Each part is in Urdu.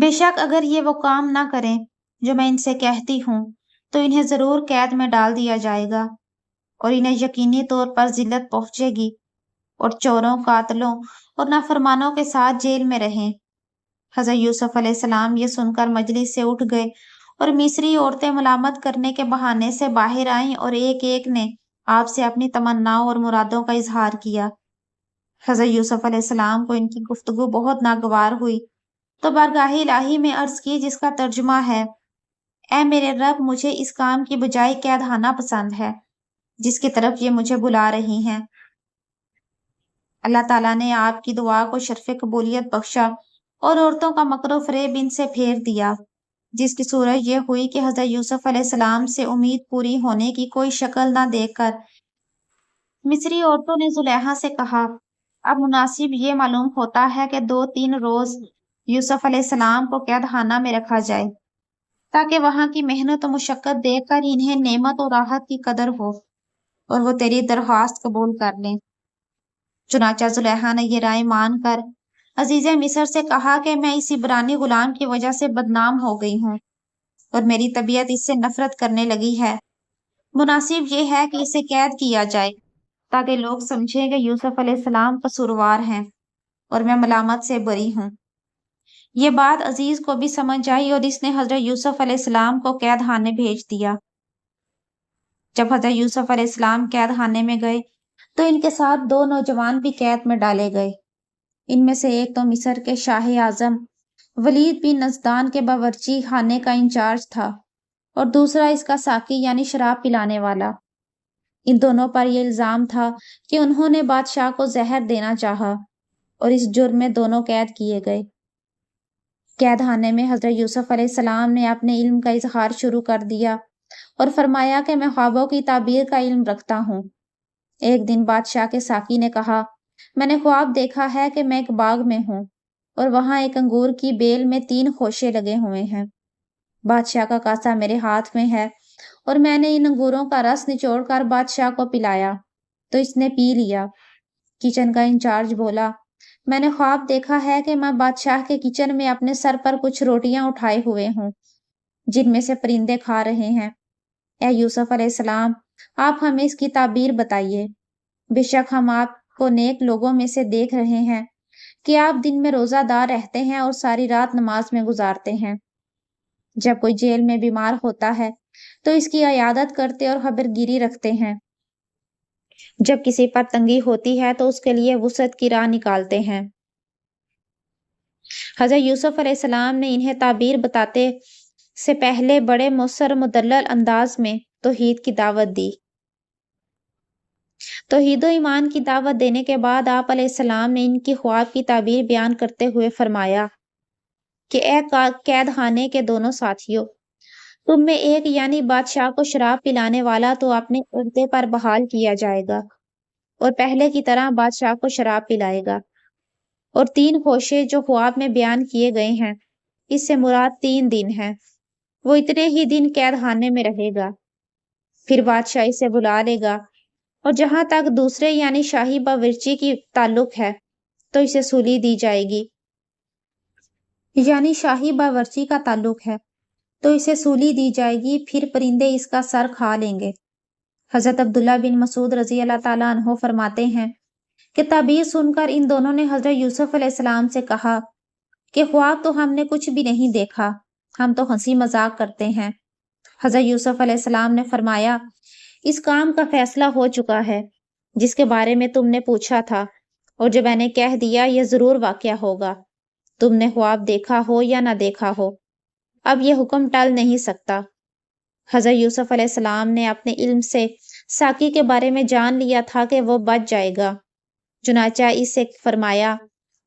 بے شک اگر یہ وہ کام نہ کریں جو میں ان سے کہتی ہوں تو انہیں ضرور قید میں ڈال دیا جائے گا اور انہیں یقینی طور پر ذلت پہنچے گی اور چوروں، قاتلوں اور نافرمانوں کے ساتھ جیل میں رہیں۔ حضرت یوسف علیہ السلام یہ سن کر مجلس سے اٹھ گئے اور مصری عورتیں ملامت کرنے کے بہانے سے باہر آئیں اور ایک ایک نے آپ سے اپنی تمناؤں اور مرادوں کا اظہار کیا۔ حضرت یوسف علیہ السلام کو ان کی گفتگو بہت ناگوار ہوئی تو بارگاہ الہی میں عرض کی، جس کا ترجمہ ہے: اے میرے رب، مجھے اس کام کی بجائے قید خانہ پسند ہے جس کی طرف یہ مجھے بلا رہی ہیں۔ اللہ تعالیٰ نے آپ کی دعا کو شرف قبولیت بخشا اور عورتوں کا مکر و فریب ان سے پھیر دیا، جس کی صورت یہ ہوئی کہ حضرت یوسف علیہ السلام سے امید پوری ہونے کی کوئی شکل نہ دیکھ کر مصری عورتوں نے زلیخا سے کہا، اب مناسب یہ معلوم ہوتا ہے کہ 2-3 روز یوسف علیہ السلام کو قید خانہ میں رکھا جائے تاکہ وہاں کی محنت و مشقت دیکھ کر انہیں نعمت و راحت کی قدر ہو اور وہ تیری درخواست قبول کر لیں۔ چنانچہ زلیخا نے یہ رائے مان کر عزیز مصر سے کہا کہ میں اس عبرانی غلام کی وجہ سے بدنام ہو گئی ہوں اور میری طبیعت اس سے نفرت کرنے لگی ہے۔ مناسب یہ ہے کہ اسے قید کیا جائے تاکہ لوگ سمجھیں کہ یوسف علیہ السلام قصوروار ہیں اور میں ملامت سے بری ہوں۔ یہ بات عزیز کو بھی سمجھ آئی اور اس نے حضرت یوسف علیہ السلام کو قید خانے بھیج دیا۔ جب حضرت یوسف علیہ السلام قید خانے میں گئے تو ان کے ساتھ 2 نوجوان بھی قید میں ڈالے گئے۔ ان میں سے ایک تو مصر کے شاہ اعظم ولید بن نزدان کے باورچی خانے کا انچارج تھا اور دوسرا اس کا ساقی یعنی شراب پلانے والا۔ ان دونوں پر یہ الزام تھا کہ انہوں نے بادشاہ کو زہر دینا چاہا اور اس جرم میں دونوں قید کیے گئے۔ قید خانے میں حضرت یوسف علیہ السلام نے اپنے علم کا اظہار شروع کر دیا اور فرمایا کہ میں خوابوں کی تعبیر کا علم رکھتا ہوں۔ ایک دن بادشاہ کے ساقی نے کہا، میں نے خواب دیکھا ہے کہ میں ایک باغ میں ہوں اور وہاں ایک انگور کی بیل میں 3 خوشے لگے ہوئے ہیں۔ بادشاہ کا کاسہ میرے ہاتھ میں ہے اور میں نے ان انگوروں کا رس نچوڑ کر بادشاہ کو پلایا تو اس نے پی لیا۔ کچن کا انچارج بولا، میں نے خواب دیکھا ہے کہ میں بادشاہ کے کچن میں اپنے سر پر کچھ روٹیاں اٹھائے ہوئے ہوں جن میں سے پرندے کھا رہے ہیں۔ اے یوسف علیہ السلام، آپ ہمیں اس کی تعبیر بتائیے۔ بے شک ہم آپ کو نیک لوگوں میں سے دیکھ رہے ہیں کہ آپ دن میں روزہ دار رہتے ہیں اور ساری رات نماز میں گزارتے ہیں۔ جب کوئی جیل میں بیمار ہوتا ہے تو اس کی عیادت کرتے اور خبرگیری رکھتے ہیں۔ جب کسی پر تنگی ہوتی ہے تو اس کے لیے وسعت کی راہ نکالتے ہیں۔ حضرت یوسف علیہ السلام نے انہیں تعبیر بتاتے سے پہلے بڑے مؤثر مدلل انداز میں توحید کی دعوت دی۔ توحید و ایمان کی دعوت دینے کے بعد آپ علیہ السلام نے ان کی خواب کی تعبیر بیان کرتے ہوئے فرمایا کہ اے قید خانے کے دونوں ساتھیوں، تم میں ایک یعنی بادشاہ کو شراب پلانے والا تو اپنے عہدے پر بحال کیا جائے گا اور پہلے کی طرح بادشاہ کو شراب پلائے گا، اور 3 خوشے جو خواب میں بیان کیے گئے ہیں اس سے مراد 3 دن ہیں، وہ اتنے ہی دن قید خانے میں رہے گا، پھر بادشاہ اسے بلا لے گا، اور جہاں تک دوسرے یعنی شاہی باورچی کی تعلق ہے تو اسے سولی دی جائے گی۔ یعنی شاہی باورچی کا تعلق ہے تو اسے سولی دی جائے گی، پھر پرندے اس کا سر کھا لیں گے۔ حضرت عبداللہ بن مسعود رضی اللہ تعالیٰ عنہ فرماتے ہیں کہ تعبیر سن کر ان دونوں نے حضرت یوسف علیہ السلام سے کہا کہ خواب تو ہم نے کچھ بھی نہیں دیکھا، ہم تو ہنسی مذاق کرتے ہیں۔ حضرت یوسف علیہ السلام نے فرمایا، اس کام کا فیصلہ ہو چکا ہے جس کے بارے میں تم نے پوچھا تھا، اور جو میں نے کہہ دیا یہ ضرور واقعہ ہوگا، تم نے خواب دیکھا ہو یا نہ دیکھا ہو، اب یہ حکم ٹل نہیں سکتا۔ حضرت یوسف علیہ السلام نے اپنے علم سے ساقی کے بارے میں جان لیا تھا کہ وہ بچ جائے گا، چنانچہ اس سے فرمایا،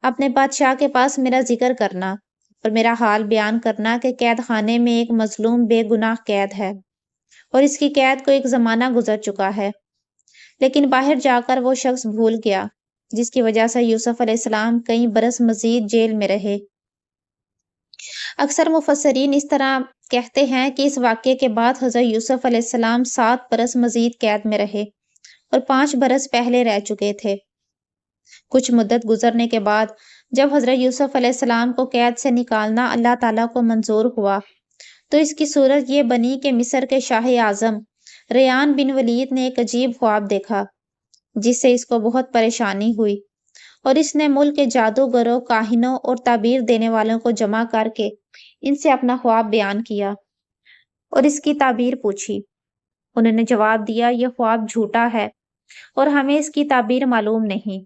اپنے بادشاہ کے پاس میرا ذکر کرنا اور میرا حال بیان کرنا کہ قید خانے میں ایک مظلوم بے گناہ قید ہے اور اس کی قید کو ایک زمانہ گزر چکا ہے، لیکن باہر جا کر وہ شخص بھول گیا جس کی وجہ سے یوسف علیہ السلام کئی برس مزید جیل میں رہے۔ اکثر مفسرین اس طرح کہتے ہیں کہ اس واقعے کے بعد حضرت یوسف علیہ السلام 7 برس مزید قید میں رہے اور 5 برس پہلے رہ چکے تھے۔ کچھ مدت گزرنے کے بعد جب حضرت یوسف علیہ السلام کو قید سے نکالنا اللہ تعالیٰ کو منظور ہوا تو اس کی صورت یہ بنی کہ مصر کے شاہ اعظم ریان بن ولید نے ایک عجیب خواب دیکھا جس سے اس کو بہت پریشانی ہوئی، اور اس نے ملک کے جادوگروں، کاہنوں اور تعبیر دینے والوں کو جمع کر کے ان سے اپنا خواب بیان کیا اور اس کی تعبیر پوچھی۔ انہوں نے جواب دیا، یہ خواب جھوٹا ہے اور ہمیں اس کی تعبیر معلوم نہیں۔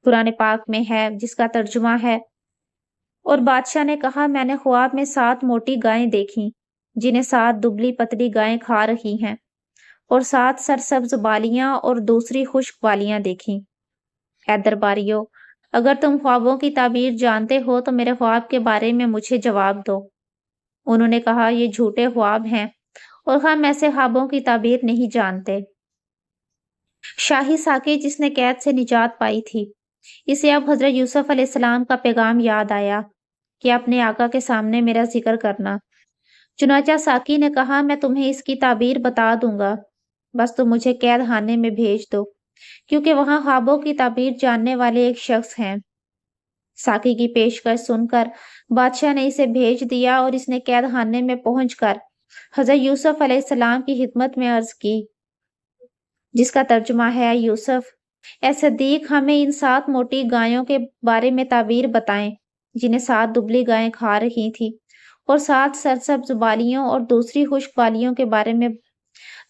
قرآن پاک میں ہے جس کا ترجمہ ہے، اور بادشاہ نے کہا، میں نے خواب میں 7 موٹی گائیں دیکھیں جنہیں 7 دبلی پتلی گائیں کھا رہی ہیں، اور 7 سرسبز بالیاں اور دوسری خشک بالیاں دیکھیں۔ اے درباریو، اگر تم خوابوں کی تعبیر جانتے ہو تو میرے خواب کے بارے میں مجھے جواب دو۔ انہوں نے کہا، یہ جھوٹے خواب ہیں اور ہم ایسے خوابوں کی تعبیر نہیں جانتے۔ شاہی ساقی جس نے قید سے نجات پائی تھی، اسے اب حضرت یوسف علیہ السلام کا پیغام یاد آیا کہ اپنے آقا کے سامنے میرا ذکر کرنا۔ چنانچہ ساقی نے کہا، میں تمہیں اس کی تعبیر بتا دوں گا، بس تم مجھے قید خانے میں بھیج دو، کیونکہ وہاں خوابوں کی تعبیر جاننے والے ایک شخص ہیں۔ ساقی کی پیشکش سن کر بادشاہ نے اسے بھیج دیا، اور اس نے قید خانے میں پہنچ کر حضرت یوسف علیہ السلام کی خدمت میں عرض کی، جس کا ترجمہ ہے، یوسف، اے صدیق، ہمیں ان 7 موٹی گایوں کے بارے میں تعبیر بتائیں جنہیں 7 دبلی گائیں کھا رہی تھیں، اور 7 سرسبز بالیوں اور دوسری خشک بالیوں کے بارے میں،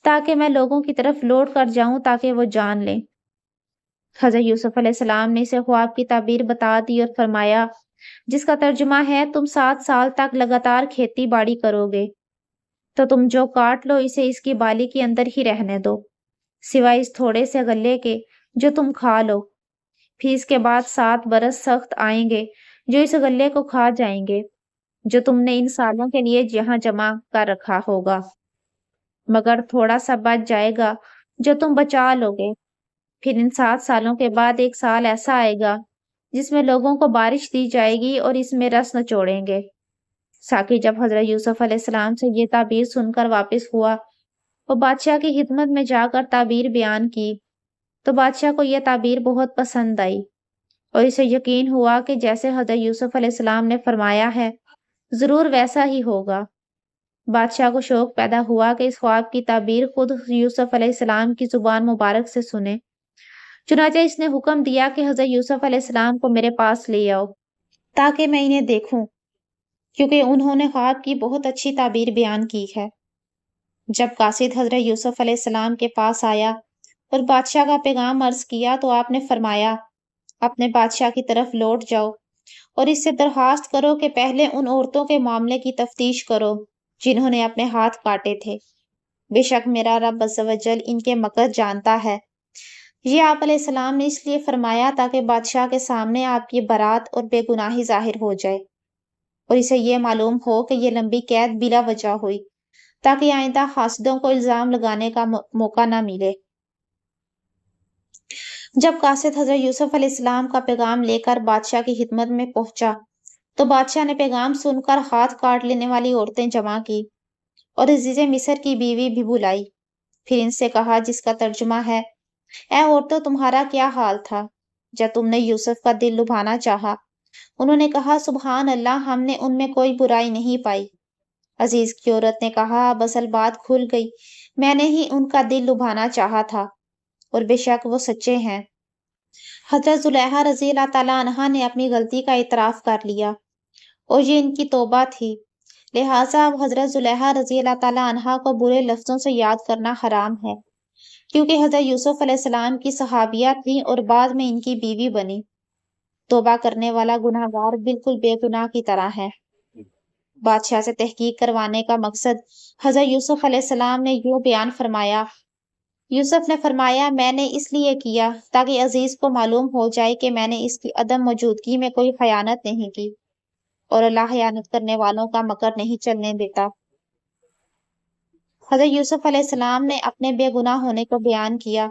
تاکہ میں لوگوں کی طرف لوٹ کر جاؤں تاکہ وہ جان لیں۔ حضرت یوسف علیہ السلام نے اسے خواب کی تعبیر بتا دی اور فرمایا، جس کا ترجمہ ہے، تم 7 سال تک لگاتار کھیتی باڑی کرو گے، تو تم جو کاٹ لو اسے اس کی بالی کے اندر ہی رہنے دو، سوائے اس تھوڑے سے غلے کے جو تم کھا لو۔ پھر اس کے بعد 7 برس سخت آئیں گے جو اس غلے کو کھا جائیں گے جو تم نے ان سالوں کے لیے یہاں جمع کر رکھا ہوگا، مگر تھوڑا سا بچ جائے گا جو تم بچا لو گے۔ پھر ان 7 سالوں کے بعد ایک سال ایسا آئے گا جس میں لوگوں کو بارش دی جائے گی اور اس میں رس نچوڑیں گے۔ ساقی جب حضرت یوسف علیہ السلام سے یہ تعبیر سن کر واپس ہوا اور بادشاہ کی خدمت میں جا کر تعبیر بیان کی تو بادشاہ کو یہ تعبیر بہت پسند آئی، اور اسے یقین ہوا کہ جیسے حضرت یوسف علیہ السلام نے فرمایا ہے ضرور ویسا ہی ہوگا۔ بادشاہ کو شوق پیدا ہوا کہ اس خواب کی تعبیر خود یوسف علیہ السلام کی زبان مبارک سے سنے۔ چنانچہ اس نے حکم دیا کہ حضرت یوسف علیہ السلام کو میرے پاس لے آؤ تاکہ میں انہیں دیکھوں، کیونکہ انہوں نے خواب کی بہت اچھی تعبیر بیان کی ہے۔ جب قاصد حضرت یوسف علیہ السلام کے پاس آیا اور بادشاہ کا پیغام عرض کیا تو آپ نے فرمایا، اپنے بادشاہ کی طرف لوٹ جاؤ اور اس سے درخواست کرو کہ پہلے ان عورتوں کے معاملے کی تفتیش کرو جنہوں نے اپنے ہاتھ کاٹے تھے۔ بے شک میرا رب عز و جل ان کے مکر جانتا ہے۔ یہ آپ علیہ السلام نے اس لیے فرمایا تاکہ بادشاہ کے سامنے آپ کی برات اور بے گناہی ظاہر ہو جائے، اور اسے یہ معلوم ہو کہ یہ لمبی قید بلا وجہ ہوئی، تاکہ آئندہ حاسدوں کو الزام لگانے کا موقع نہ ملے۔ جب قاصد حضرت یوسف علیہ السلام کا پیغام لے کر بادشاہ کی خدمت میں پہنچا تو بادشاہ نے پیغام سن کر ہاتھ کاٹ لینے والی عورتیں جمع کی اور عزیز مصر کی بیوی بھی بلائی۔ پھر ان سے کہا، جس کا ترجمہ ہے، اے عورتوں، تمہارا کیا حال تھا جب تم نے یوسف کا دل لبھانا چاہا؟ انہوں نے کہا، سبحان اللہ، ہم نے ان میں کوئی برائی نہیں پائی۔ عزیز کی عورت نے کہا، اب اصل بات کھل گئی، میں نے ہی ان کا دل لبھانا چاہا تھا، اور بے شک وہ سچے ہیں۔ حضرت زلیخا رضی اللہ تعالیٰ عنہا نے اپنی غلطی کا اعتراف کر لیا اور یہ ان کی توبہ تھی، لہٰذا اب حضرت زلیخا رضی اللہ تعالیٰ عنہا کو برے لفظوں سے یاد کرنا حرام ہے، کیونکہ حضرت یوسف علیہ السلام کی صحابیہ تھیں اور بعد میں ان کی بیوی بنی۔ توبہ کرنے والا گناہ گار بالکل بے گناہ کی طرح ہے۔ بادشاہ سے تحقیق کروانے کا مقصد حضرت یوسف علیہ السلام نے یوں بیان فرمایا۔ یوسف نے فرمایا، میں نے اس لیے کیا تاکہ عزیز کو معلوم ہو جائے کہ میں نے اس کی عدم موجودگی میں کوئی خیانت نہیں کی، اور اللہ خیانت کرنے والوں کا مکر نہیں چلنے دیتا۔ حضرت یوسف علیہ السلام نے اپنے بے گناہ ہونے کو بیان کیا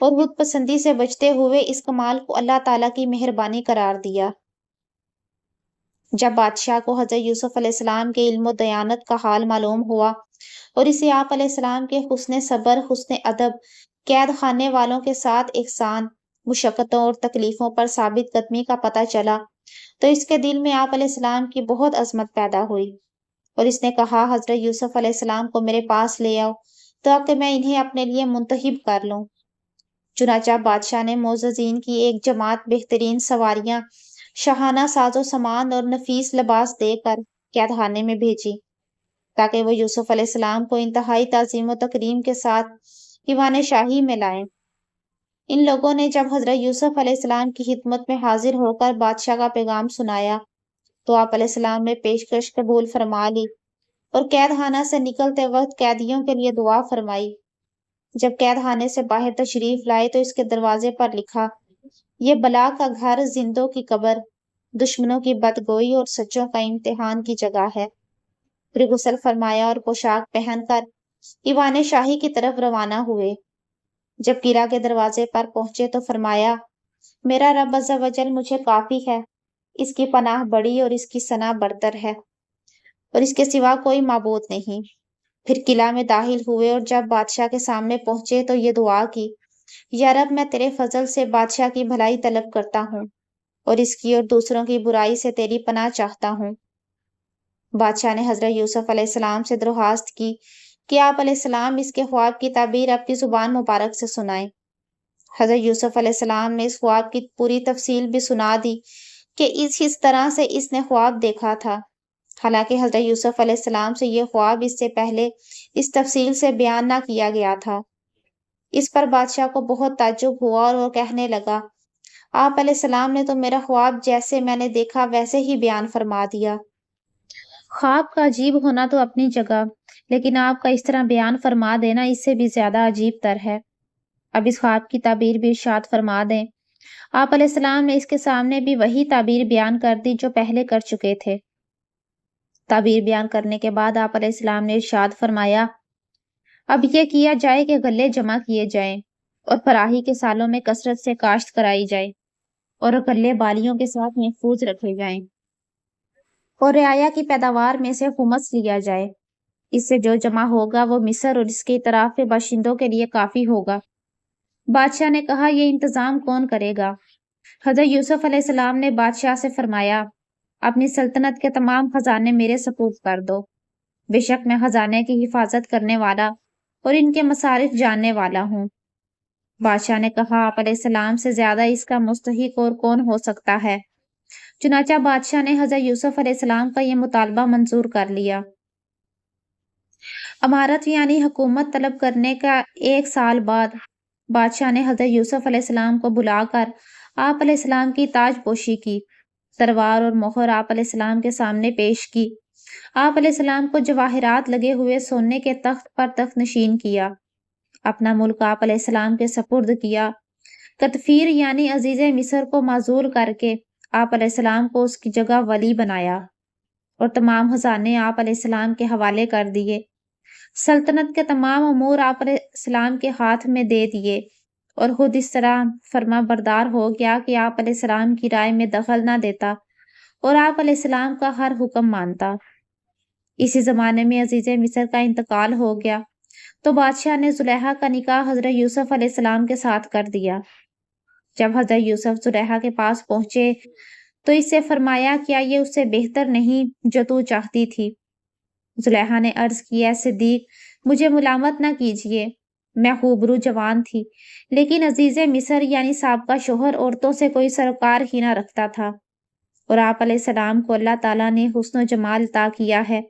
اور بت پسندی سے بچتے ہوئے اس کمال کو اللہ تعالیٰ کی مہربانی قرار دیا۔ جب بادشاہ کو حضرت یوسف علیہ السلام کے علم و دیانت کا حال معلوم ہوا اور اسے آپ علیہ السلام کے حسن صبر، حسن ادب، قید خانے والوں کے ساتھ احسان مشقتوں اور تکلیفوں پر ثابت قدمی کا پتہ چلا تو اس کے دل میں آپ علیہ السلام کی بہت عظمت پیدا ہوئی، اور اس نے کہا حضرت یوسف علیہ السلام کو میرے پاس لے آؤ تاکہ میں انہیں اپنے لیے منتخب کر لوں۔ چنانچہ بادشاہ نے معززین کی ایک جماعت بہترین سواریاں، شاہانہ ساز و سامان اور نفیس لباس دے کر قید خانے میں بھیجی تاکہ وہ یوسف علیہ السلام کو انتہائی تعظیم و تکریم کے ساتھ ایوان شاہی میں لائیں۔ ان لوگوں نے جب حضرت یوسف علیہ السلام کی خدمت میں حاضر ہو کر بادشاہ کا پیغام سنایا تو آپ علیہ السلام نے پیشکش قبول فرما لی اور قید خانہ سے نکلتے وقت قیدیوں کے لیے دعا فرمائی۔ جب قید خانے سے باہر تشریف لائے تو اس کے دروازے پر لکھا، یہ بلا کا گھر، زندوں کی قبر، دشمنوں کی بدگوئی اور سچوں کا امتحان کی جگہ ہے۔ پھر غسل فرمایا اور پوشاک پہن کر ایوان شاہی کی طرف روانہ ہوئے۔ جب قلعہ کے دروازے پر پہنچے تو فرمایا، میرا رب عز و جل مجھے کافی ہے، اس کی پناہ بڑی اور اس کی ثنا برتر ہے، اور اس کے سوا کوئی معبود نہیں۔ پھر قلعہ میں داخل ہوئے اور جب بادشاہ کے سامنے پہنچے تو یہ دعا کی، یا رب میں تیرے فضل سے بادشاہ کی بھلائی طلب کرتا ہوں اور اس کی اور دوسروں کی برائی سے تیری پناہ چاہتا ہوں۔ بادشاہ نے حضرت یوسف علیہ السلام سے درخواست کی کہ آپ علیہ السلام اس کے خواب کی تعبیر اپنی زبان مبارک سے سنائیں۔ حضرت یوسف علیہ السلام نے اس خواب کی پوری تفصیل بھی سنا دی کہ اس طرح سے اس نے خواب دیکھا تھا۔ حالانکہ حضرت یوسف علیہ السلام سے یہ خواب اس سے پہلے اس تفصیل سے بیان نہ کیا گیا تھا۔ اس پر بادشاہ کو بہت تعجب ہوا اور وہ کہنے لگا، آپ علیہ السلام نے تو میرا خواب جیسے میں نے دیکھا ویسے ہی بیان فرما دیا۔ خواب کا عجیب ہونا تو اپنی جگہ، لیکن آپ کا اس طرح بیان فرما دینا اس سے بھی زیادہ عجیب تر ہے۔ اب اس خواب کی تعبیر بھی ارشاد فرما دیں۔ آپ علیہ السلام نے اس کے سامنے بھی وہی تعبیر بیان کر دی جو پہلے کر چکے تھے۔ تعبیر بیان کرنے کے بعد آپ علیہ السلام نے ارشاد فرمایا، اب یہ کیا جائے کہ غلے جمع کیے جائیں اور فراہی کے سالوں میں کثرت سے کاشت کرائی جائے اور غلے بالیوں کے ساتھ محفوظ رکھے جائیں اور رعایا کی پیداوار میں سے خمس لیا جائے۔ اس سے جو جمع ہوگا وہ مصر اور اس کے اطراف کے باشندوں کے لیے کافی ہوگا۔ بادشاہ نے کہا، یہ انتظام کون کرے گا؟ حضرت یوسف علیہ السلام نے بادشاہ سے فرمایا، اپنی سلطنت کے تمام خزانے میرے سپرد کر دو۔ بے شک میں خزانے کی حفاظت کرنے والا اور ان کے مصارف جاننے والا ہوں۔ بادشاہ نے کہا، آپ علیہ السلام سے زیادہ اس کا مستحق اور کون ہو سکتا ہے؟ چنانچہ بادشاہ نے حضرت یوسف علیہ السلام کا یہ مطالبہ منظور کر لیا۔ امارت یعنی حکومت طلب کرنے کا 1 سال بعد بادشاہ نے حضرت یوسف علیہ السلام کو بلا کر آپ علیہ السلام کی تاج پوشی کی، تلوار اور مہر آپ علیہ السلام کے سامنے پیش کی۔ آپ علیہ السلام کو جواہرات لگے ہوئے سونے کے تخت پر تخت نشین کیا، اپنا ملک آپ علیہ السلام کے سپرد کیا۔ کتفیر یعنی عزیز مصر کو معزول کر کے آپ علیہ السلام کو اس کی جگہ ولی بنایا اور تمام خزانے آپ علیہ السلام کے حوالے کر دیے۔ سلطنت کے تمام امور آپ علیہ السلام کے ہاتھ میں دے دیے اور خود اس طرح فرما بردار ہو گیا کہ آپ علیہ السلام کی رائے میں دخل نہ دیتا اور آپ علیہ السلام کا ہر حکم مانتا۔ اسی زمانے میں عزیز مصر کا انتقال ہو گیا تو بادشاہ نے زلیخا کا نکاح حضرت یوسف علیہ السلام کے ساتھ کر دیا۔ جب حضرت یوسف زلیخا کے پاس پہنچے تو اس سے فرمایا، کیا یہ اس سے بہتر نہیں جو تو چاہتی تھی؟ زلیخا نے عرض کی، اے صدیق، مجھے ملامت نہ کیجیے، میں خوبرو جوان تھی، لیکن عزیز مصر یعنی سابقہ شوہر عورتوں سے کوئی سروکار ہی نہ رکھتا تھا، اور آپ علیہ السلام کو اللہ تعالیٰ نے حسن و جمال عطا کیا ہے،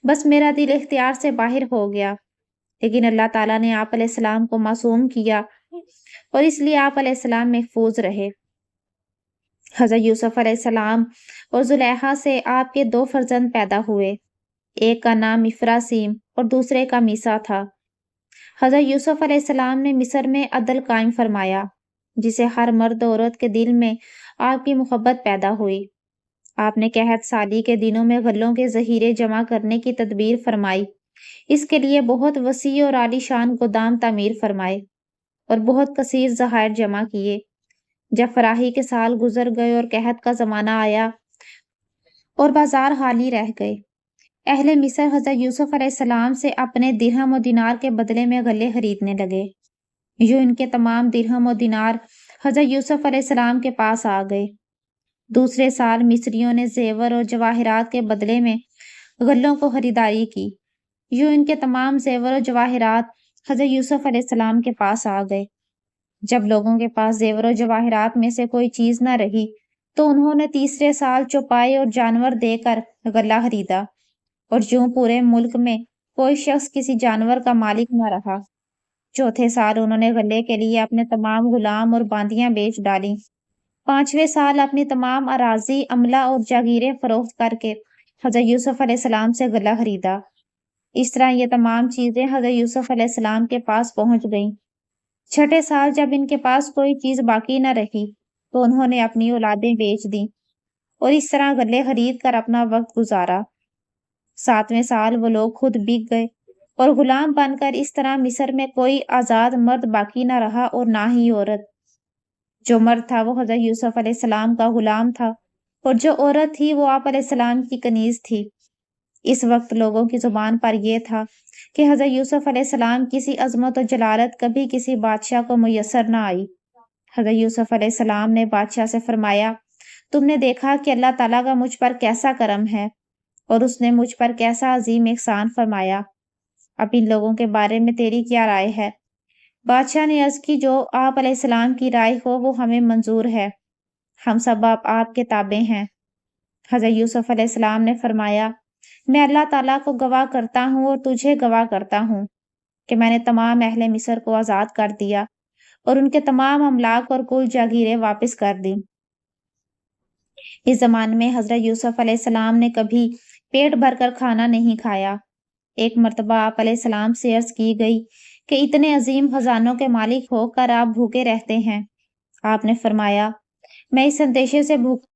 بس میرا دل اختیار سے باہر ہو گیا، لیکن اللہ تعالیٰ نے آپ علیہ السلام کو معصوم کیا اور اس لیے آپ علیہ السلام محفوظ رہے۔ حضرت یوسف علیہ السلام اور زلیخا سے آپ کے 2 فرزند پیدا ہوئے، ایک کا نام افراسیم اور دوسرے کا میسا تھا۔ حضرت یوسف علیہ السلام نے مصر میں عدل قائم فرمایا، جسے ہر مرد عورت کے دل میں آپ کی محبت پیدا ہوئی۔ آپ نے قحط سالی کے دنوں میں غلوں کے ذخیرے جمع کرنے کی تدبیر فرمائی، اس کے لیے بہت وسیع اور عالی شان گودام تعمیر فرمائے اور بہت کثیر ذخائر جمع کیے۔ جب فراہی کے سال گزر گئے اور قحط کا زمانہ آیا اور بازار خالی رہ گئے، اہل مصر حضرت یوسف علیہ السلام سے اپنے درہم و دینار کے بدلے میں غلے خریدنے لگے۔ یوں ان کے تمام درہم و دینار حضرت یوسف علیہ السلام کے پاس آ گئے۔ دوسرے سال مصریوں نے زیور اور جواہرات کے بدلے میں غلوں کو خریداری کی۔ یوں ان کے تمام زیور و جواہرات حضرت یوسف علیہ السلام کے پاس آ گئے۔ جب لوگوں کے پاس زیور و جواہرات میں سے کوئی چیز نہ رہی تو انہوں نے تیسرے سال چوپائے اور جانور دے کر غلہ خریدا، اور یوں پورے ملک میں کوئی شخص کسی جانور کا مالک نہ رہا۔ چوتھے سال انہوں نے غلے کے لیے اپنے تمام غلام اور باندیاں بیچ ڈالیں۔ پانچویں سال اپنی تمام اراضی، عملہ اور جاگیریں فروخت کر کے حضرت یوسف علیہ السلام سے غلہ خریدا۔ اس طرح یہ تمام چیزیں حضرت یوسف علیہ السلام کے پاس پہنچ گئیں۔ چھٹے سال جب ان کے پاس کوئی چیز باقی نہ رہی تو انہوں نے اپنی اولادیں بیچ دیں اور اس طرح غلے خرید کر اپنا وقت گزارا۔ ساتویں سال وہ لوگ خود بک گئے اور غلام بن کر اس طرح مصر میں کوئی آزاد مرد باقی نہ رہا اور نہ ہی عورت۔ جو مرد تھا وہ حضرت یوسف علیہ السلام کا غلام تھا، اور جو عورت تھی وہ آپ علیہ السلام کی کنیز تھی۔ اس وقت لوگوں کی زبان پر یہ تھا کہ حضرت یوسف علیہ السلام کسی عظمت و جلالت کبھی کسی بادشاہ کو میسر نہ آئی۔ حضرت یوسف علیہ السلام نے بادشاہ سے فرمایا، تم نے دیکھا کہ اللہ تعالیٰ کا مجھ پر کیسا کرم ہے اور اس نے مجھ پر کیسا عظیم احسان فرمایا۔ اب ان لوگوں کے بارے میں تیری کیا رائے ہے؟ بادشاہ نے عرض کی، جو آپ علیہ السلام کی رائے ہو وہ ہمیں منظور ہے، ہم سب آپ کے تابع ہیں۔ حضرت یوسف علیہ السلام نے فرمایا، میں اللہ تعالیٰ کو گواہ کرتا ہوں اور تجھے گواہ کرتا ہوں کہ میں نے تمام اہل مصر کو آزاد کر دیا اور ان کے تمام املاک اور کل جاگیریں واپس کر دیں۔ اس زمانے میں حضرت یوسف علیہ السلام نے کبھی پیٹ بھر کر کھانا نہیں کھایا۔ ایک مرتبہ آپ علیہ السلام سے عرض کی گئی کہ اتنے عظیم خزانوں کے مالک ہو کر آپ بھوکے رہتے ہیں۔ آپ نے فرمایا، میں اس اندیشے سے بھوکا